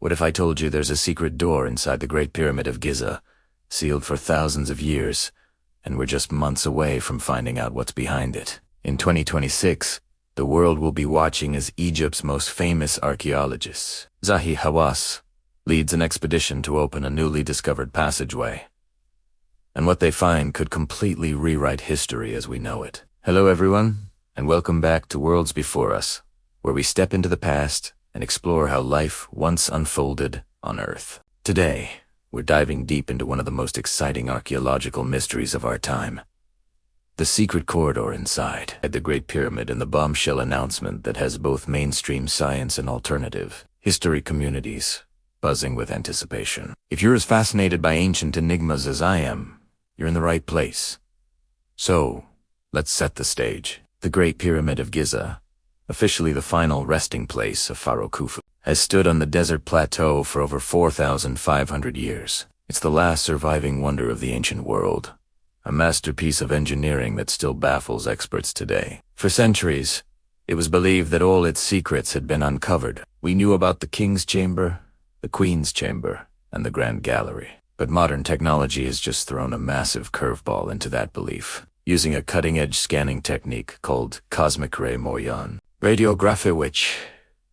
What if I told you there's a secret door inside the Great Pyramid of Giza, sealed for thousands of years, and we're just months away from finding out what's behind it? In 2026, the world will be watching as Egypt's most famous archaeologist, Zahi Hawass, leads an expedition to open a newly discovered passageway. And what they find could completely rewrite history as we know it. Hello everyone, and welcome back to Worlds Before Us, where we step into the past and explore how life once unfolded on Earth. Today, we're diving deep into one of the most exciting archaeological mysteries of our time. The secret corridor inside the Great Pyramid, and the bombshell announcement that has both mainstream science and alternative history communities buzzing with anticipation. If you're as fascinated by ancient enigmas as I am, you're in the right place. So, let's set the stage. The Great Pyramid of Giza, officially the final resting place of Pharaoh Khufu, has stood on the desert plateau for over 4,500 years. It's the last surviving wonder of the ancient world, a masterpiece of engineering that still baffles experts today. For centuries, it was believed that all its secrets had been uncovered. We knew about the King's Chamber, the Queen's Chamber, and the Grand Gallery. But modern technology has just thrown a massive curveball into that belief, using a cutting-edge scanning technique called cosmic ray muon radiography, which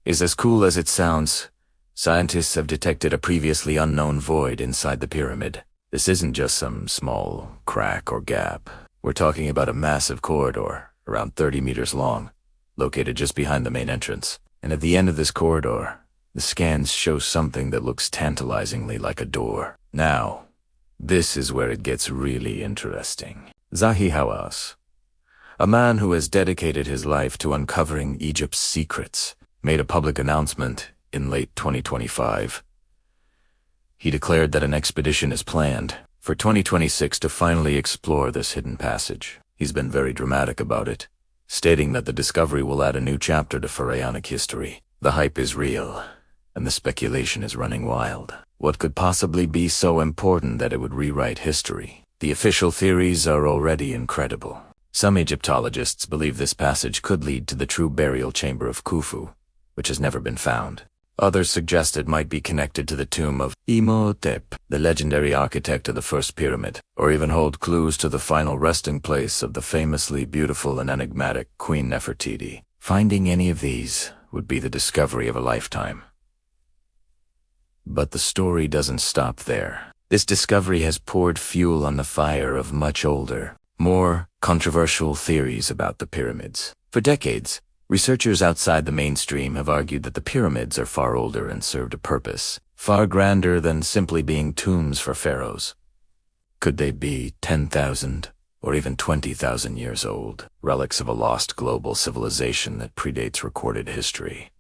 is as cool as it sounds. Scientists have detected a previously unknown void inside the pyramid. This isn't just some small crack or gap. We're talking about a massive corridor, around 30 meters long, located just behind the main entrance. And at the end of this corridor, the scans show something that looks tantalizingly like a door. Now, this is where it gets really interesting. Zahi Hawass, a man who has dedicated his life to uncovering Egypt's secrets, made a public announcement in late 2025. He declared that an expedition is planned for 2026 to finally explore this hidden passage. He's been very dramatic about it, stating that the discovery will add a new chapter to pharaonic history. The hype is real, and the speculation is running wild. What could possibly be so important that it would rewrite history? The official theories are already incredible. Some Egyptologists believe this passage could lead to the true burial chamber of Khufu, which has never been found. Others suggest it might be connected to the tomb of Imhotep, the legendary architect of the first pyramid, or even hold clues to the final resting place of the famously beautiful and enigmatic Queen Nefertiti. Finding any of these would be the discovery of a lifetime. But the story doesn't stop there. This discovery has poured fuel on the fire of much older, more controversial theories about the pyramids. For decades, researchers outside the mainstream have argued that the pyramids are far older and served a purpose, far grander than simply being tombs for pharaohs. Could they be 10,000 or even 20,000 years old, relics of a lost global civilization that predates recorded history?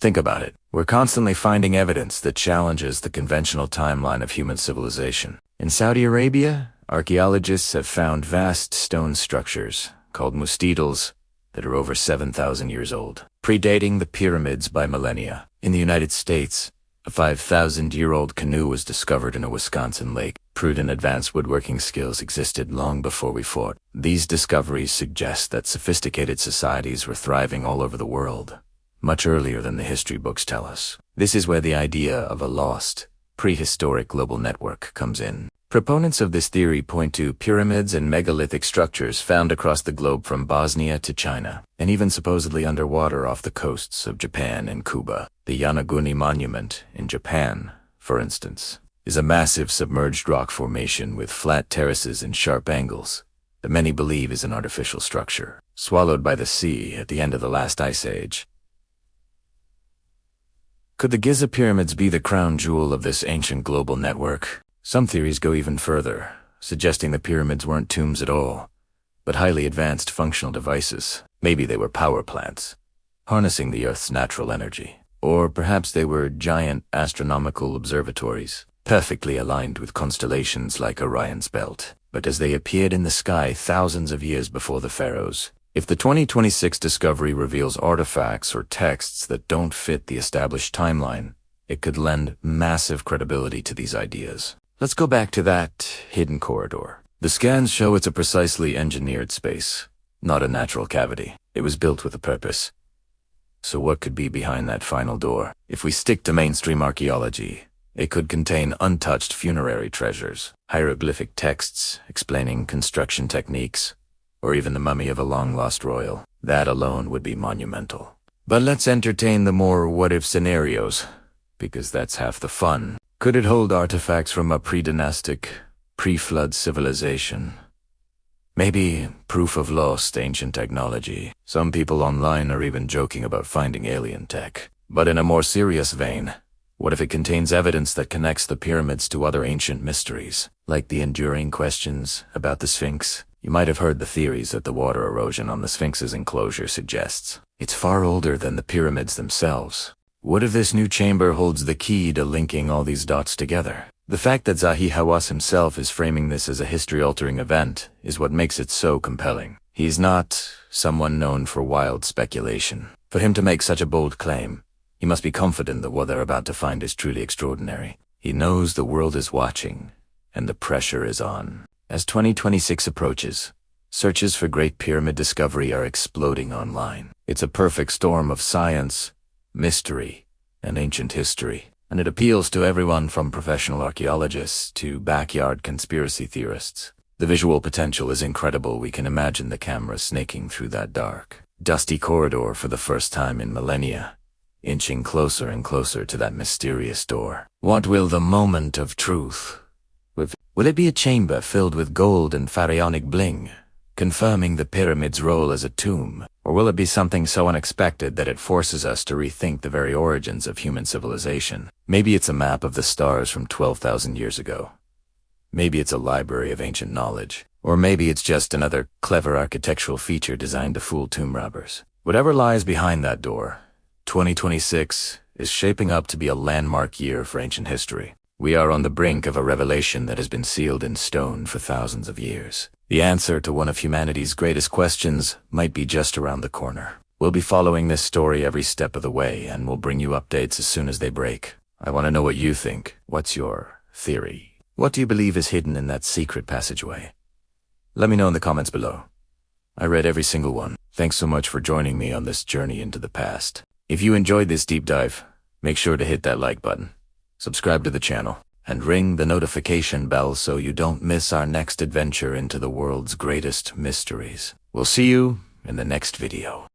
Think about it. We're constantly finding evidence that challenges the conventional timeline of human civilization. In Saudi Arabia, archaeologists have found vast stone structures called Mustatils that are over 7,000 years old, predating the pyramids by millennia. In the United States, a 5,000-year-old canoe was discovered in a Wisconsin lake. Prudent advanced woodworking skills existed long before we fought. These discoveries suggest that sophisticated societies were thriving all over the world, much earlier than the history books tell us. This is where the idea of a lost, prehistoric global network comes in. Proponents of this theory point to pyramids and megalithic structures found across the globe from Bosnia to China, and even supposedly underwater off the coasts of Japan and Cuba. The Yonaguni Monument in Japan, for instance, is a massive submerged rock formation with flat terraces and sharp angles that many believe is an artificial structure, swallowed by the sea at the end of the last ice age. Could the Giza pyramids be the crown jewel of this ancient global network? Some theories go even further, suggesting the pyramids weren't tombs at all, but highly advanced functional devices. Maybe they were power plants, harnessing the Earth's natural energy. Or perhaps they were giant astronomical observatories, perfectly aligned with constellations like Orion's belt. But as they appeared in the sky thousands of years before the pharaohs, if the 2026 discovery reveals artifacts or texts that don't fit the established timeline, it could lend massive credibility to these ideas. Let's go back to that hidden corridor. The scans show it's a precisely engineered space, not a natural cavity. It was built with a purpose. So what could be behind that final door? If we stick to mainstream archaeology, it could contain untouched funerary treasures, hieroglyphic texts explaining construction techniques, or even the mummy of a long-lost royal. That alone would be monumental. But let's entertain the more what-if scenarios, because that's half the fun. Could it hold artifacts from a pre-dynastic, pre-flood civilization? Maybe proof of lost ancient technology. Some people online are even joking about finding alien tech. But in a more serious vein, what if it contains evidence that connects the pyramids to other ancient mysteries, like the enduring questions about the Sphinx? You might have heard the theories that the water erosion on the Sphinx's enclosure suggests. It's far older than the pyramids themselves. What if this new chamber holds the key to linking all these dots together? The fact that Zahi Hawass himself is framing this as a history-altering event is what makes it so compelling. He's not someone known for wild speculation. For him to make such a bold claim, he must be confident that what they're about to find is truly extraordinary. He knows the world is watching, and the pressure is on. As 2026 approaches, searches for Great Pyramid discovery are exploding online. It's a perfect storm of science, mystery, and ancient history, and it appeals to everyone from professional archaeologists to backyard conspiracy theorists. The visual potential is incredible. We can imagine the camera snaking through that dark, dusty corridor for the first time in millennia, inching closer and closer to that mysterious door. What will the moment of truth? Will it be a chamber filled with gold and pharaonic bling, confirming the pyramid's role as a tomb? Or will it be something so unexpected that it forces us to rethink the very origins of human civilization? Maybe it's a map of the stars from 12,000 years ago. Maybe it's a library of ancient knowledge. Or maybe it's just another clever architectural feature designed to fool tomb robbers. Whatever lies behind that door, 2026 is shaping up to be a landmark year for ancient history. We are on the brink of a revelation that has been sealed in stone for thousands of years. The answer to one of humanity's greatest questions might be just around the corner. We'll be following this story every step of the way, and we'll bring you updates as soon as they break. I want to know what you think. What's your theory? What do you believe is hidden in that secret passageway? Let me know in the comments below. I read every single one. Thanks so much for joining me on this journey into the past. If you enjoyed this deep dive, make sure to hit that like button, subscribe to the channel, and ring the notification bell so you don't miss our next adventure into the world's greatest mysteries. We'll see you in the next video.